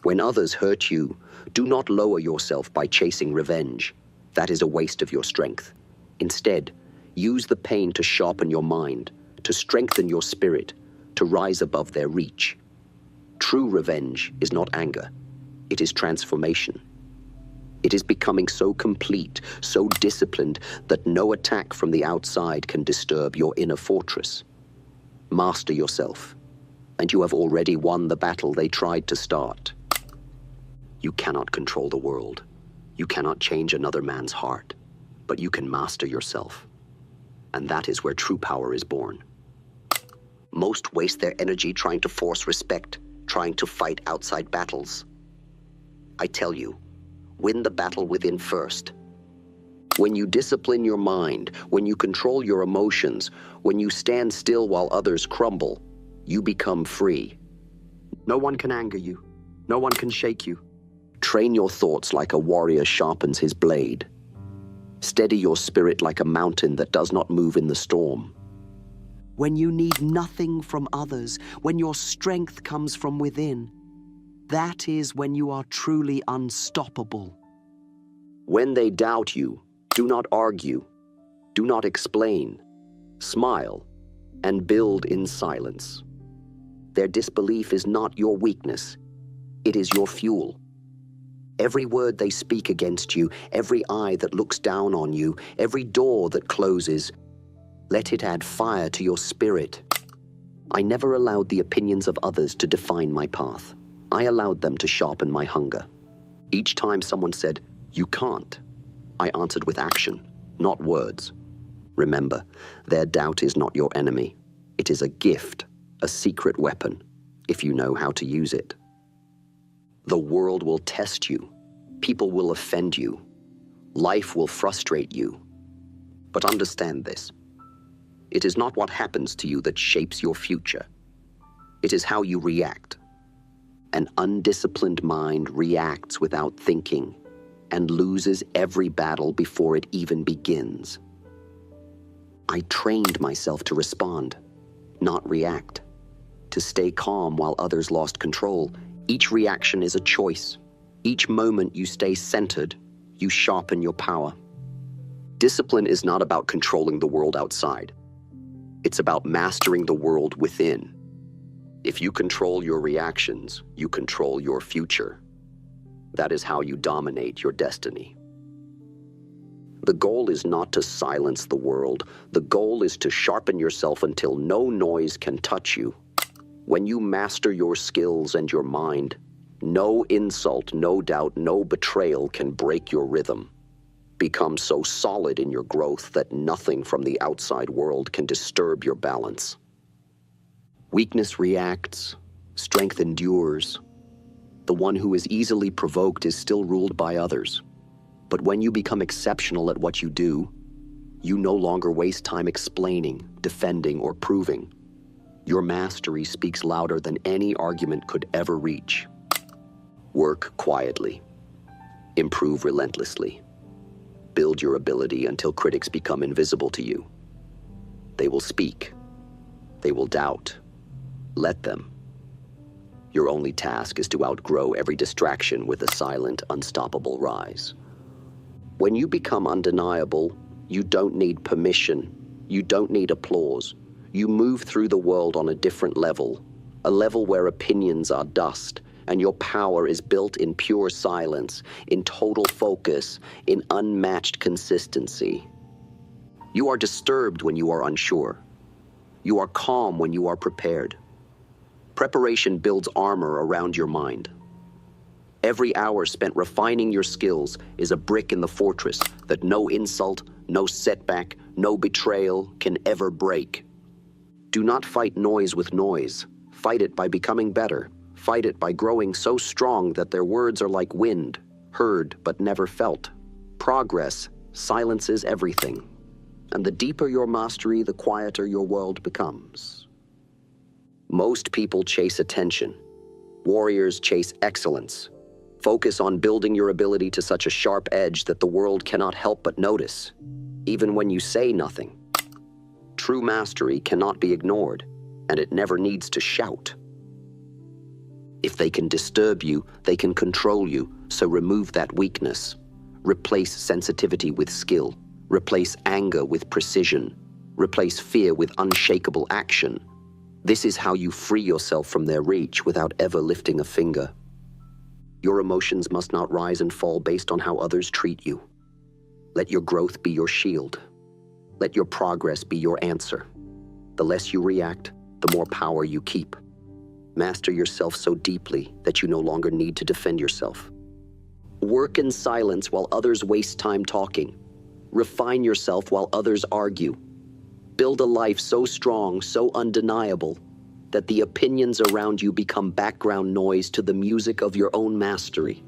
When others hurt you, do not lower yourself by chasing revenge. That is a waste of your strength. Instead, use the pain to sharpen your mind, to strengthen your spirit, to rise above their reach. True revenge is not anger. It is transformation. It is becoming so complete, so disciplined, that no attack from the outside can disturb your inner fortress. Master yourself, and you have already won the battle they tried to start. You cannot control the world. You cannot change another man's heart, but you can master yourself. And that is where true power is born. Most waste their energy trying to force respect, trying to fight outside battles. I tell you, win the battle within first. When you discipline your mind, when you control your emotions, when you stand still while others crumble, you become free. No one can anger you. No one can shake you. Train your thoughts like a warrior sharpens his blade. Steady your spirit like a mountain that does not move in the storm. When you need nothing from others, when your strength comes from within, that is when you are truly unstoppable. When they doubt you, do not argue, do not explain, smile, and build in silence. Their disbelief is not your weakness, it is your fuel. Every word they speak against you, every eye that looks down on you, every door that closes, let it add fire to your spirit. I never allowed the opinions of others to define my path. I allowed them to sharpen my hunger. Each time someone said, "You can't," I answered with action, not words. Remember, their doubt is not your enemy. It is a gift, a secret weapon, if you know how to use it. The world will test you. People will offend you. Life will frustrate you. But understand this. It is not what happens to you that shapes your future. It is how you react. An undisciplined mind reacts without thinking and loses every battle before it even begins. I trained myself to respond, not react. To stay calm while others lost control. Each reaction is a choice. Each moment you stay centered, you sharpen your power. Discipline is not about controlling the world outside. It's about mastering the world within. If you control your reactions, you control your future. That is how you dominate your destiny. The goal is not to silence the world. The goal is to sharpen yourself until no noise can touch you. When you master your skills and your mind, no insult, no doubt, no betrayal can break your rhythm. Become so solid in your growth that nothing from the outside world can disturb your balance. Weakness reacts, strength endures. The one who is easily provoked is still ruled by others. But when you become exceptional at what you do, you no longer waste time explaining, defending, or proving. Your mastery speaks louder than any argument could ever reach. Work quietly. Improve relentlessly. Build your ability until critics become invisible to you. They will speak. They will doubt. Let them. Your only task is to outgrow every distraction with a silent, unstoppable rise. When you become undeniable, you don't need permission. You don't need applause. You move through the world on a different level, a level where opinions are dust, and your power is built in pure silence, in total focus, in unmatched consistency. You are disturbed when you are unsure. You are calm when you are prepared. Preparation builds armor around your mind. Every hour spent refining your skills is a brick in the fortress that no insult, no setback, no betrayal can ever break. Do not fight noise with noise. Fight it by becoming better. Fight it by growing so strong that their words are like wind, heard but never felt. Progress silences everything. And the deeper your mastery, the quieter your world becomes. Most people chase attention. Warriors chase excellence. Focus on building your ability to such a sharp edge that the world cannot help but notice, even when you say nothing. True mastery cannot be ignored, and it never needs to shout. If they can disturb you, they can control you, so remove that weakness. Replace sensitivity with skill. Replace anger with precision. Replace fear with unshakable action. This is how you free yourself from their reach without ever lifting a finger. Your emotions must not rise and fall based on how others treat you. Let your growth be your shield. Let your progress be your answer. The less you react, the more power you keep. Master yourself so deeply that you no longer need to defend yourself. Work in silence while others waste time talking. Refine yourself while others argue. Build a life so strong, so undeniable, that the opinions around you become background noise to the music of your own mastery.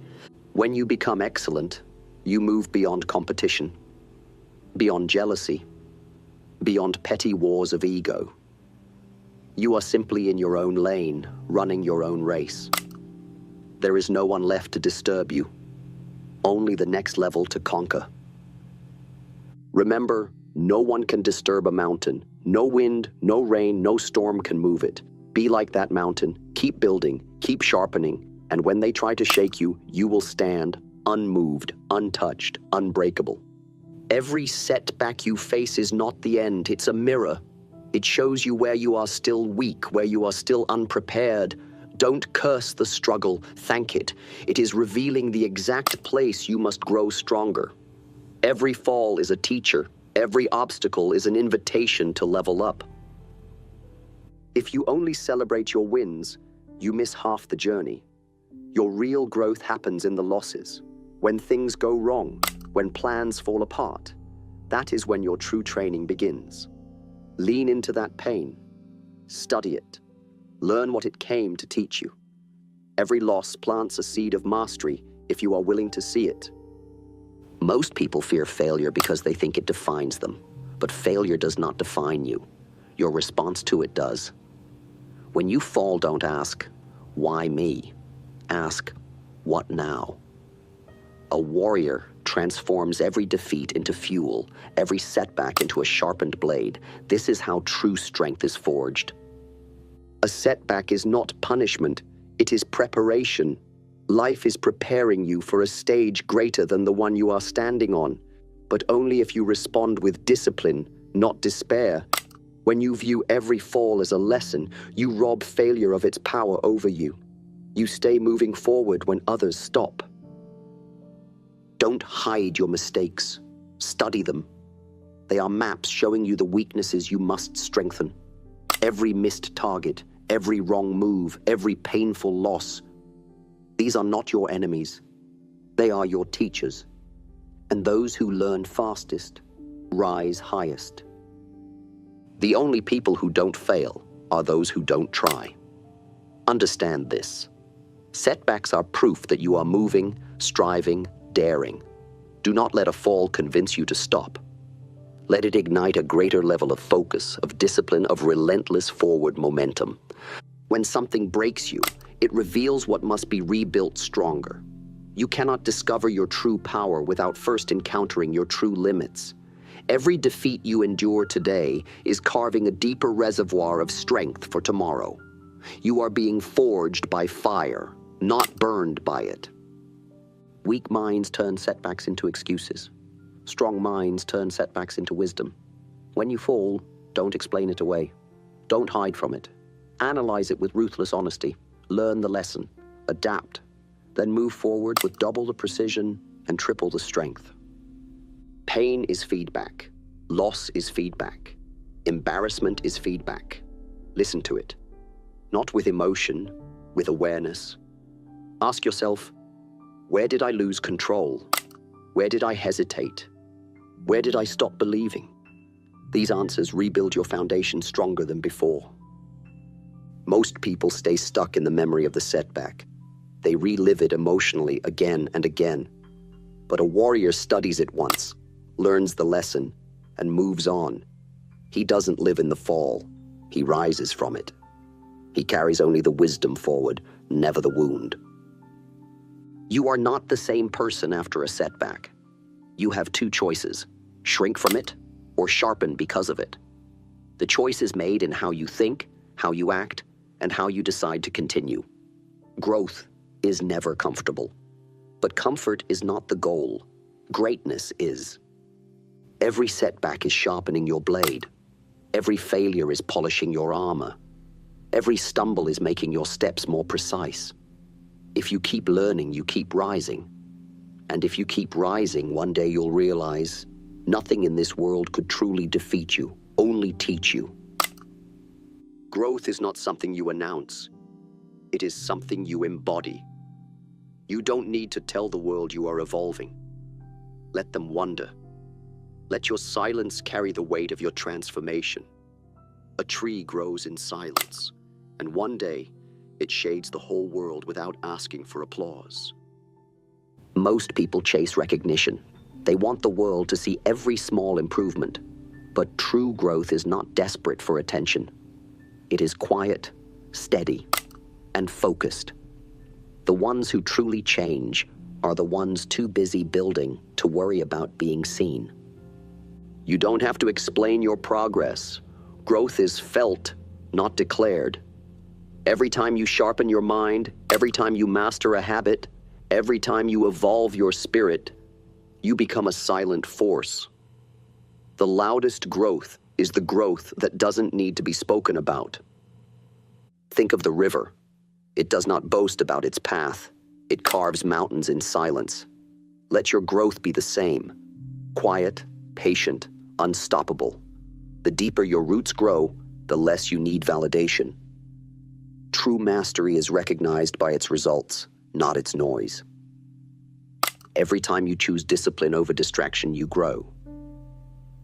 When you become excellent, you move beyond competition, beyond jealousy, beyond petty wars of ego. You are simply in your own lane, running your own race. There is no one left to disturb you, only the next level to conquer. Remember, no one can disturb a mountain. No wind, no rain, no storm can move it. Be like that mountain, keep building, keep sharpening, and when they try to shake you, you will stand unmoved, untouched, unbreakable. Every setback you face is not the end, it's a mirror. It shows you where you are still weak, where you are still unprepared. Don't curse the struggle, thank it. It is revealing the exact place you must grow stronger. Every fall is a teacher. Every obstacle is an invitation to level up. If you only celebrate your wins, you miss half the journey. Your real growth happens in the losses. When things go wrong, when plans fall apart, that is when your true training begins. Lean into that pain. Study it. Learn what it came to teach you. Every loss plants a seed of mastery if you are willing to see it. Most people fear failure because they think it defines them, but failure does not define you. Your response to it does. When you fall, don't ask, "Why me?" Ask, "What now?" A warrior transforms every defeat into fuel, every setback into a sharpened blade. This is how true strength is forged. A setback is not punishment, it is preparation. Life is preparing you for a stage greater than the one you are standing on, but only if you respond with discipline, not despair. When you view every fall as a lesson, you rob failure of its power over you. You stay moving forward when others stop. Don't hide your mistakes. Study them. They are maps showing you the weaknesses you must strengthen. Every missed target, every wrong move, every painful loss. These are not your enemies. They are your teachers. And those who learn fastest rise highest. The only people who don't fail are those who don't try. Understand this. Setbacks are proof that you are moving, striving, daring. Do not let a fall convince you to stop. Let it ignite a greater level of focus, of discipline, of relentless forward momentum. When something breaks you, it reveals what must be rebuilt stronger. You cannot discover your true power without first encountering your true limits. Every defeat you endure today is carving a deeper reservoir of strength for tomorrow. You are being forged by fire, not burned by it. Weak minds turn setbacks into excuses. Strong minds turn setbacks into wisdom. When you fall, don't explain it away. Don't hide from it. Analyze it with ruthless honesty. Learn the lesson. Adapt. Then move forward with double the precision and triple the strength. Pain is feedback. Loss is feedback. Embarrassment is feedback. Listen to it. Not with emotion, with awareness. Ask yourself, where did I lose control? Where did I hesitate? Where did I stop believing? These answers rebuild your foundation stronger than before. Most people stay stuck in the memory of the setback. They relive it emotionally again and again. But a warrior studies it once, learns the lesson, and moves on. He doesn't live in the fall. He rises from it. He carries only the wisdom forward, never the wound. You are not the same person after a setback. You have two choices: shrink from it or sharpen because of it. The choice is made in how you think, how you act, and how you decide to continue. Growth is never comfortable. But comfort is not the goal. Greatness is. Every setback is sharpening your blade. Every failure is polishing your armor. Every stumble is making your steps more precise. If you keep learning, you keep rising. And if you keep rising, one day you'll realize nothing in this world could truly defeat you, only teach you. Growth is not something you announce. It is something you embody. You don't need to tell the world you are evolving. Let them wonder. Let your silence carry the weight of your transformation. A tree grows in silence, and one day it shades the whole world without asking for applause. Most people chase recognition. They want the world to see every small improvement. But true growth is not desperate for attention. It is quiet, steady, and focused. The ones who truly change are the ones too busy building to worry about being seen. You don't have to explain your progress. Growth is felt, not declared. Every time you sharpen your mind, every time you master a habit, every time you evolve your spirit, you become a silent force. The loudest growth is the growth that doesn't need to be spoken about. Think of the river. It does not boast about its path. It carves mountains in silence. Let your growth be the same. Quiet, patient, unstoppable. The deeper your roots grow, the less you need validation. True mastery is recognized by its results, not its noise. Every time you choose discipline over distraction, you grow.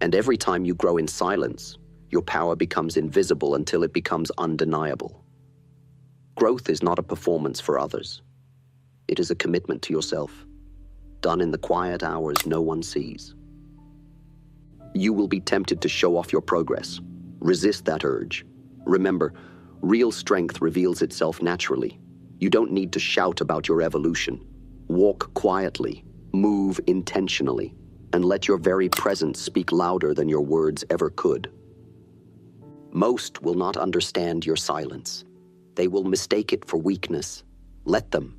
And every time you grow in silence, your power becomes invisible until it becomes undeniable. Growth is not a performance for others. It is a commitment to yourself, done in the quiet hours no one sees. You will be tempted to show off your progress. Resist that urge. Remember, real strength reveals itself naturally. You don't need to shout about your evolution. Walk quietly, move intentionally, and let your very presence speak louder than your words ever could. Most will not understand your silence. They will mistake it for weakness. Let them,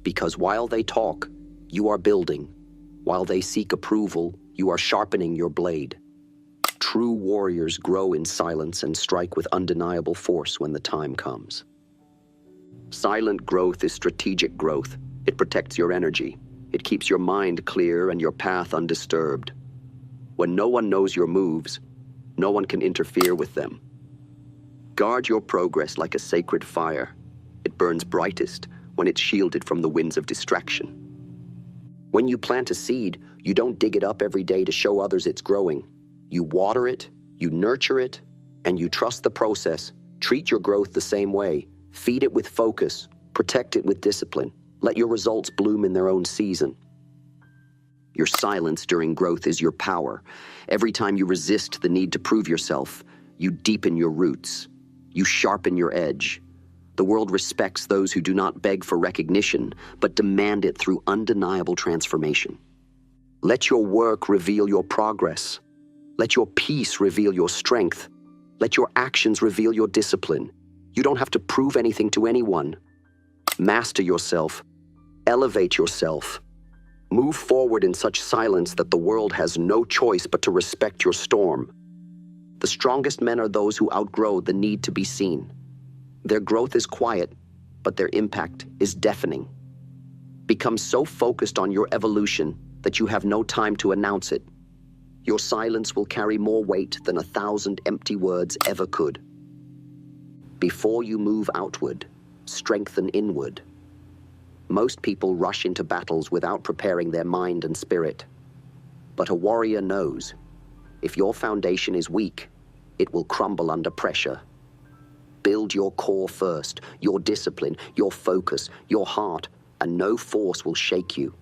because while they talk, you are building. While they seek approval, you are sharpening your blade. True warriors grow in silence and strike with undeniable force when the time comes. Silent growth is strategic growth. It protects your energy. It keeps your mind clear and your path undisturbed. When no one knows your moves, no one can interfere with them. Guard your progress like a sacred fire. It burns brightest when it's shielded from the winds of distraction. When you plant a seed, you don't dig it up every day to show others it's growing. You water it, you nurture it, and you trust the process. Treat your growth the same way. Feed it with focus. Protect it with discipline. Let your results bloom in their own season. Your silence during growth is your power. Every time you resist the need to prove yourself, you deepen your roots. You sharpen your edge. The world respects those who do not beg for recognition, but demand it through undeniable transformation. Let your work reveal your progress. Let your peace reveal your strength. Let your actions reveal your discipline. You don't have to prove anything to anyone. Master yourself. Elevate yourself. Move forward in such silence that the world has no choice but to respect your storm. The strongest men are those who outgrow the need to be seen. Their growth is quiet, but their impact is deafening. Become so focused on your evolution that you have no time to announce it. Your silence will carry more weight than 1,000 empty words ever could. Before you move outward, strengthen inward. Most people rush into battles without preparing their mind and spirit. But a warrior knows, if your foundation is weak, it will crumble under pressure. Build your core first, your discipline, your focus, your heart, and no force will shake you.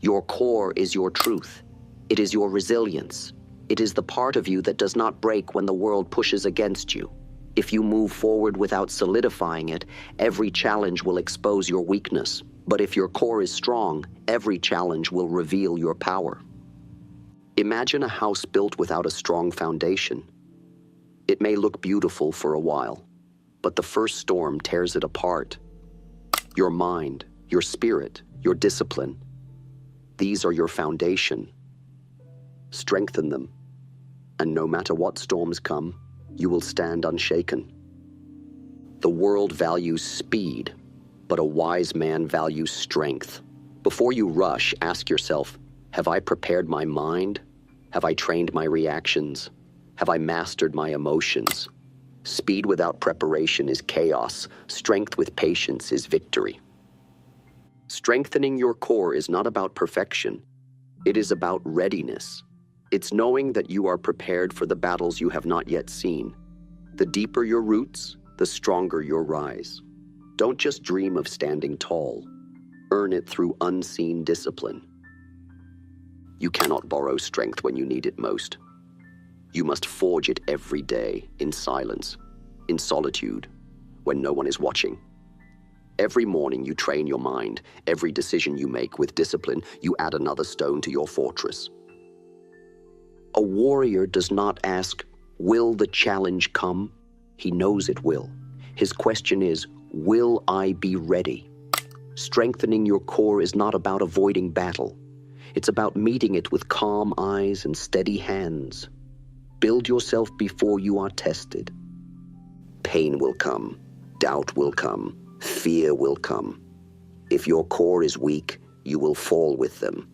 Your core is your truth. It is your resilience. It is the part of you that does not break when the world pushes against you. If you move forward without solidifying it, every challenge will expose your weakness. But if your core is strong, every challenge will reveal your power. Imagine a house built without a strong foundation. It may look beautiful for a while, but the first storm tears it apart. Your mind, your spirit, your discipline. These are your foundation. Strengthen them, and no matter what storms come, you will stand unshaken. The world values speed, but a wise man values strength. Before you rush, ask yourself, have I prepared my mind? Have I trained my reactions? Have I mastered my emotions? Speed without preparation is chaos. Strength with patience is victory. Strengthening your core is not about perfection. It is about readiness. It's knowing that you are prepared for the battles you have not yet seen. The deeper your roots, the stronger your rise. Don't just dream of standing tall. Earn it through unseen discipline. You cannot borrow strength when you need it most. You must forge it every day, in silence, in solitude, when no one is watching. Every morning you train your mind. Every decision you make with discipline, you add another stone to your fortress. A warrior does not ask, will the challenge come? He knows it will. His question is, will I be ready? Strengthening your core is not about avoiding battle. It's about meeting it with calm eyes and steady hands. Build yourself before you are tested. Pain will come, doubt will come, fear will come. If your core is weak, you will fall with them.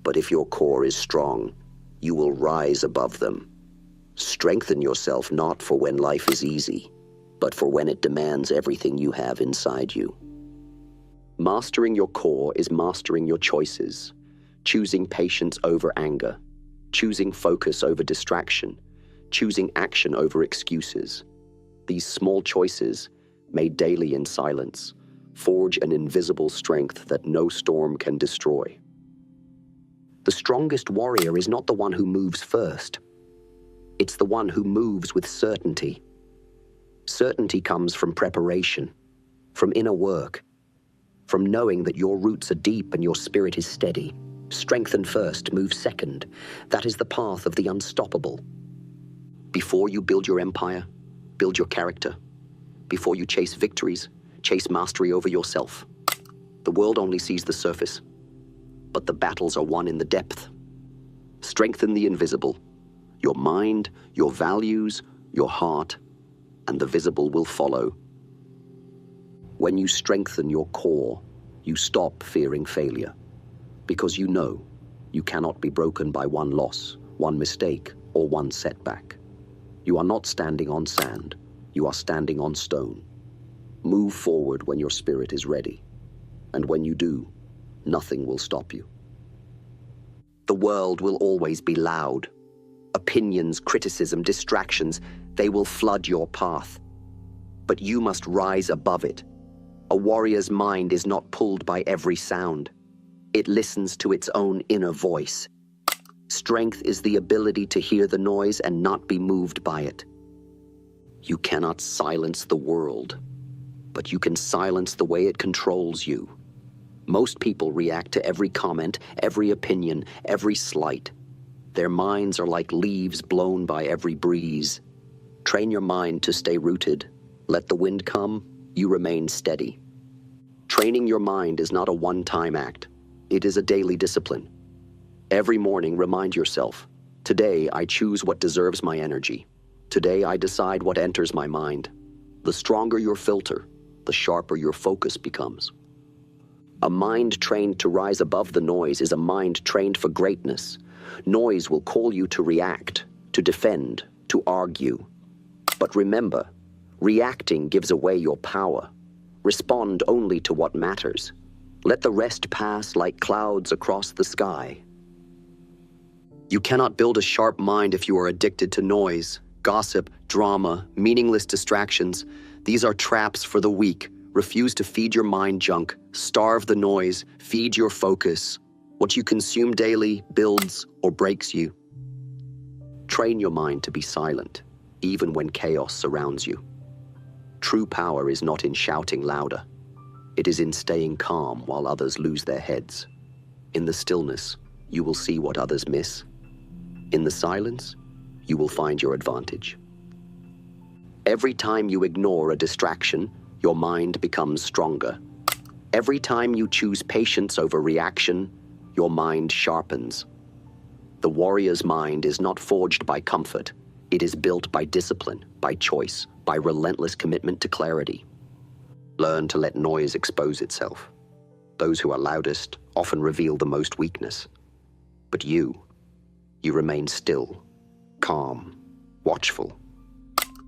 But if your core is strong, you will rise above them. Strengthen yourself not for when life is easy, but for when it demands everything you have inside you. Mastering your core is mastering your choices, choosing patience over anger, choosing focus over distraction, choosing action over excuses. These small choices, made daily in silence, forge an invisible strength that no storm can destroy. The strongest warrior is not the one who moves first. It's the one who moves with certainty. Certainty comes from preparation, from inner work, from knowing that your roots are deep and your spirit is steady. Strengthen first, move second. That is the path of the unstoppable. Before you build your empire, build your character. Before you chase victories, chase mastery over yourself. The world only sees the surface, but the battles are won in the depth. Strengthen the invisible, your mind, your values, your heart, and the visible will follow. When you strengthen your core, you stop fearing failure, because you know you cannot be broken by one loss, one mistake, or one setback. You are not standing on sand, you are standing on stone. Move forward when your spirit is ready, and when you do, nothing will stop you. The world will always be loud. Opinions, criticism, distractions, they will flood your path. But you must rise above it. A warrior's mind is not pulled by every sound. It listens to its own inner voice. Strength is the ability to hear the noise and not be moved by it. You cannot silence the world, but you can silence the way it controls you. Most people react to every comment, every opinion, every slight. Their minds are like leaves blown by every breeze. Train your mind to stay rooted. Let the wind come, you remain steady. Training your mind is not a one-time act. It is a daily discipline. Every morning, remind yourself, today I choose what deserves my energy. Today I decide what enters my mind. The stronger your filter, the sharper your focus becomes. A mind trained to rise above the noise is a mind trained for greatness. Noise will call you to react, to defend, to argue. But remember, reacting gives away your power. Respond only to what matters. Let the rest pass like clouds across the sky. You cannot build a sharp mind if you are addicted to noise, gossip, drama, meaningless distractions. These are traps for the weak. Refuse to feed your mind junk. Starve the noise. Feed your focus. What you consume daily builds or breaks you. Train your mind to be silent, even when chaos surrounds you. True power is not in shouting louder. It is in staying calm while others lose their heads. In the stillness, you will see what others miss. In the silence, you will find your advantage. Every time you ignore a distraction, your mind becomes stronger. Every time you choose patience over reaction, your mind sharpens. The warrior's mind is not forged by comfort. It is built by discipline, by choice, by relentless commitment to clarity. Learn to let noise expose itself. Those who are loudest often reveal the most weakness. But you remain still, calm, watchful.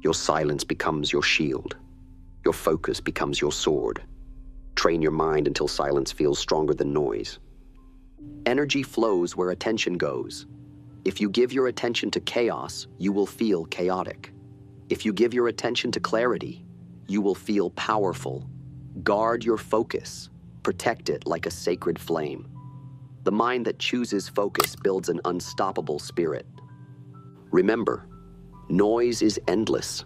Your silence becomes your shield. Your focus becomes your sword. Train your mind until silence feels stronger than noise. Energy flows where attention goes. If you give your attention to chaos, you will feel chaotic. If you give your attention to clarity, you will feel powerful. Guard your focus. Protect it like a sacred flame. The mind that chooses focus builds an unstoppable spirit. Remember, noise is endless.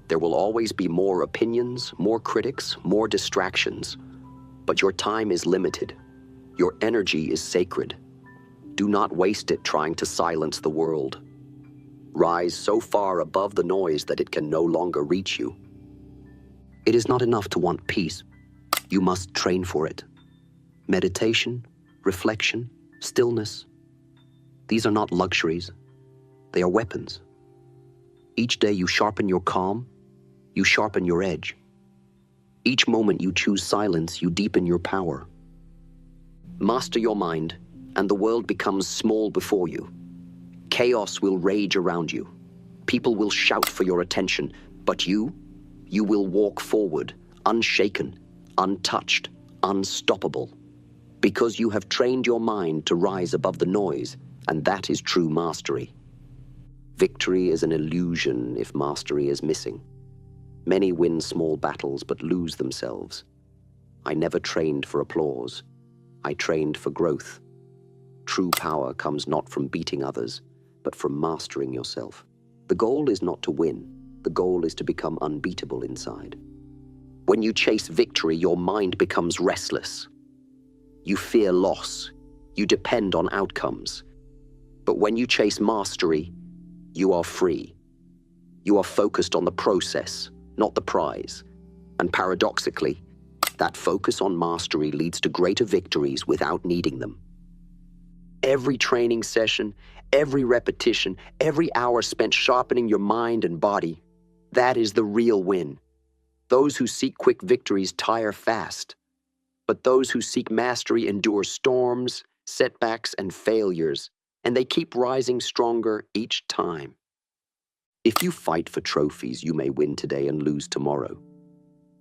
There will always be more opinions, more critics, more distractions. But your time is limited. Your energy is sacred. Do not waste it trying to silence the world. Rise so far above the noise that it can no longer reach you. It is not enough to want peace. You must train for it. Meditation, reflection, stillness. These are not luxuries. They are weapons. Each day you sharpen your calm, you sharpen your edge. Each moment you choose silence, you deepen your power. Master your mind, and the world becomes small before you. Chaos will rage around you. People will shout for your attention, but you will walk forward, unshaken, untouched, unstoppable. Because you have trained your mind to rise above the noise, and that is true mastery. Victory is an illusion if mastery is missing. Many win small battles but lose themselves. I never trained for applause. I trained for growth. True power comes not from beating others, but from mastering yourself. The goal is not to win. The goal is to become unbeatable inside. When you chase victory, your mind becomes restless. You fear loss. You depend on outcomes. But when you chase mastery, you are free. You are focused on the process, not the prize. And paradoxically, that focus on mastery leads to greater victories without needing them. Every training session, every repetition, every hour spent sharpening your mind and body, that is the real win. Those who seek quick victories tire fast, but those who seek mastery endure storms, setbacks, and failures, and they keep rising stronger each time. If you fight for trophies, you may win today and lose tomorrow.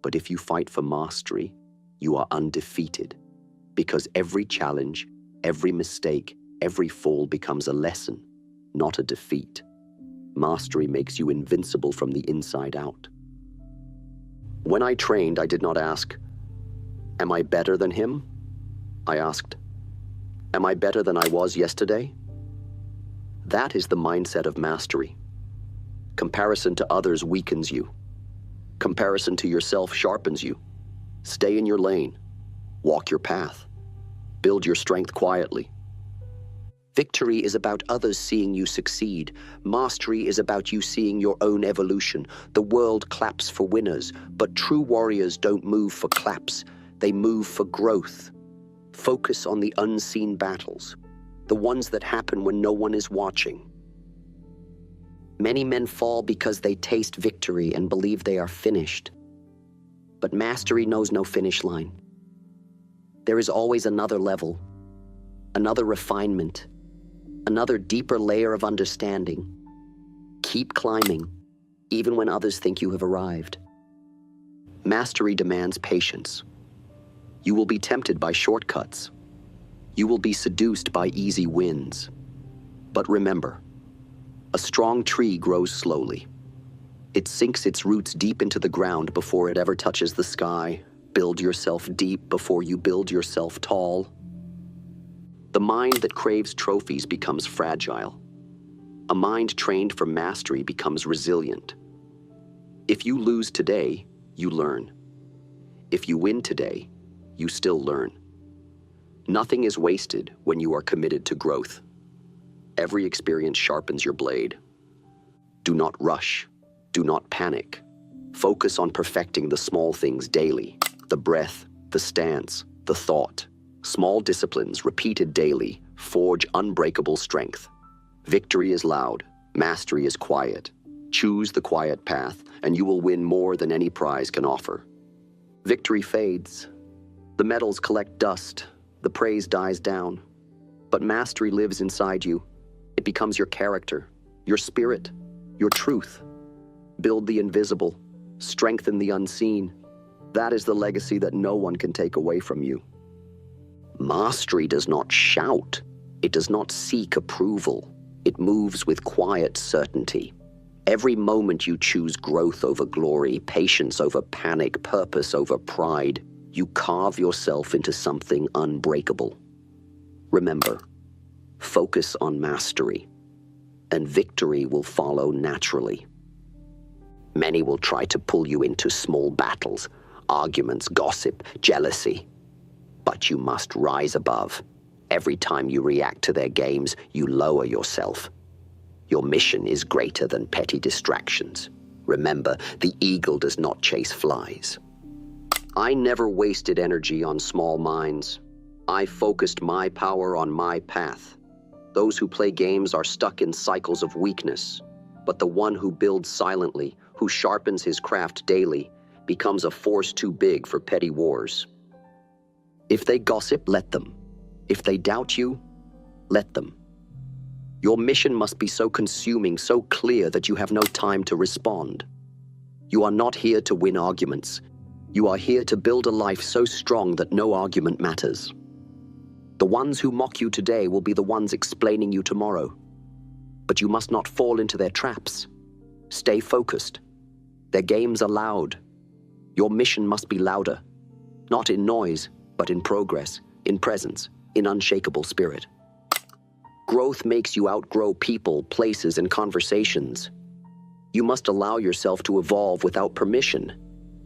But if you fight for mastery, you are undefeated, because every challenge, every mistake, every fall becomes a lesson, not a defeat. Mastery makes you invincible from the inside out. When I trained, I did not ask, "Am I better than him?" I asked, "Am I better than I was yesterday?" That is the mindset of mastery. Comparison to others weakens you. Comparison to yourself sharpens you. Stay in your lane. Walk your path. Build your strength quietly. Victory is about others seeing you succeed. Mastery is about you seeing your own evolution. The world claps for winners, but true warriors don't move for claps. They move for growth. Focus on the unseen battles, the ones that happen when no one is watching. Many men fall because they taste victory and believe they are finished. But mastery knows no finish line. There is always another level, another refinement, another deeper layer of understanding. Keep climbing, even when others think you have arrived. Mastery demands patience. You will be tempted by shortcuts. You will be seduced by easy wins. But remember, a strong tree grows slowly. It sinks its roots deep into the ground before it ever touches the sky. Build yourself deep before you build yourself tall. The mind that craves trophies becomes fragile. A mind trained for mastery becomes resilient. If you lose today, you learn. If you win today, you still learn. Nothing is wasted when you are committed to growth. Every experience sharpens your blade. Do not rush. Do not panic. Focus on perfecting the small things daily. The breath, the stance, the thought. Small disciplines repeated daily forge unbreakable strength. Victory is loud, mastery is quiet. Choose the quiet path, and you will win more than any prize can offer. Victory fades. The medals collect dust. The praise dies down. But mastery lives inside you. It becomes your character, your spirit, your truth. Build the invisible, strengthen the unseen. That is the legacy that no one can take away from you. Mastery does not shout. It does not seek approval. It moves with quiet certainty. Every moment you choose growth over glory, patience over panic, purpose over pride, you carve yourself into something unbreakable. Remember, focus on mastery, and victory will follow naturally. Many will try to pull you into small battles, arguments, gossip, jealousy. But you must rise above. Every time you react to their games, you lower yourself. Your mission is greater than petty distractions. Remember, the eagle does not chase flies. I never wasted energy on small minds. I focused my power on my path. Those who play games are stuck in cycles of weakness, but the one who builds silently, who sharpens his craft daily, becomes a force too big for petty wars. If they gossip, let them. If they doubt you, let them. Your mission must be so consuming, so clear that you have no time to respond. You are not here to win arguments. You are here to build a life so strong that no argument matters. The ones who mock you today will be the ones explaining you tomorrow. But you must not fall into their traps. Stay focused. Their games are loud. Your mission must be louder, not in noise, but in progress, in presence, in unshakable spirit. Growth makes you outgrow people, places, and conversations. You must allow yourself to evolve without permission.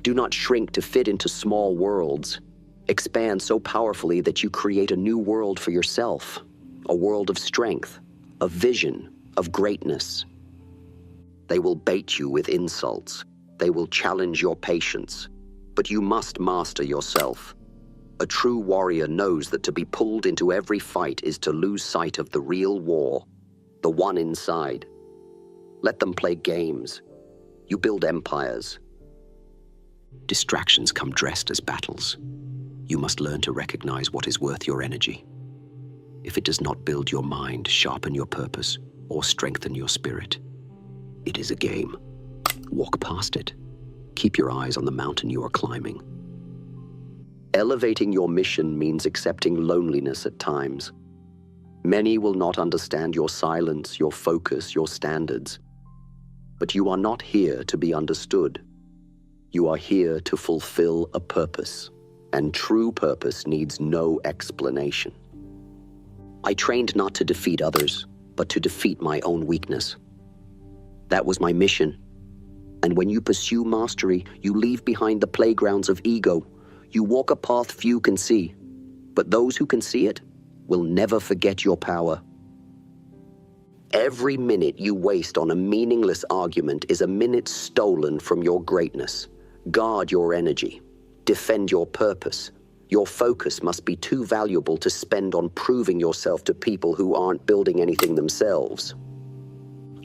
Do not shrink to fit into small worlds. Expand so powerfully that you create a new world for yourself, a world of strength, of vision, of greatness. They will bait you with insults. They will challenge your patience. But you must master yourself. A true warrior knows that to be pulled into every fight is to lose sight of the real war, the one inside. Let them play games. You build empires. Distractions come dressed as battles. You must learn to recognize what is worth your energy. If it does not build your mind, sharpen your purpose, or strengthen your spirit, it is a game. Walk past it. Keep your eyes on the mountain you are climbing. Elevating your mission means accepting loneliness at times. Many will not understand your silence, your focus, your standards. But you are not here to be understood. You are here to fulfill a purpose, and true purpose needs no explanation. I trained not to defeat others, but to defeat my own weakness. That was my mission. And when you pursue mastery, you leave behind the playgrounds of ego. You walk a path few can see, but those who can see it will never forget your power. Every minute you waste on a meaningless argument is a minute stolen from your greatness. Guard your energy. Defend your purpose. Your focus must be too valuable to spend on proving yourself to people who aren't building anything themselves.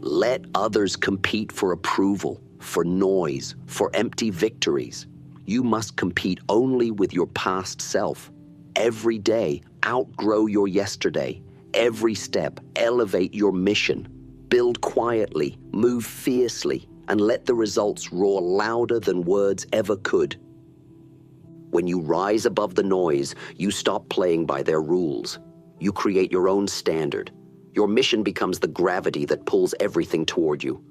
Let others compete for approval, for noise, for empty victories. You must compete only with your past self. Every day, outgrow your yesterday. Every step, elevate your mission. Build quietly, move fiercely, and let the results roar louder than words ever could. When you rise above the noise, you stop playing by their rules. You create your own standard. Your mission becomes the gravity that pulls everything toward you.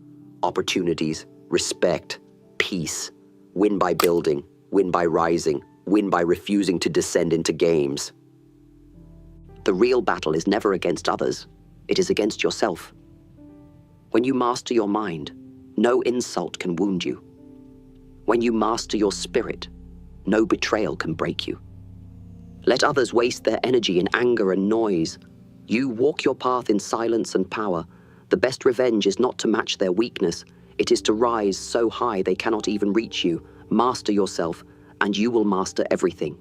Opportunities, respect, peace. Win by building, win by rising, win by refusing to descend into games. The real battle is never against others. It is against yourself. When you master your mind, no insult can wound you. When you master your spirit, no betrayal can break you. Let others waste their energy in anger and noise. You walk your path in silence and power. The best revenge is not to match their weakness. It is to rise so high they cannot even reach you. Master yourself, and you will master everything.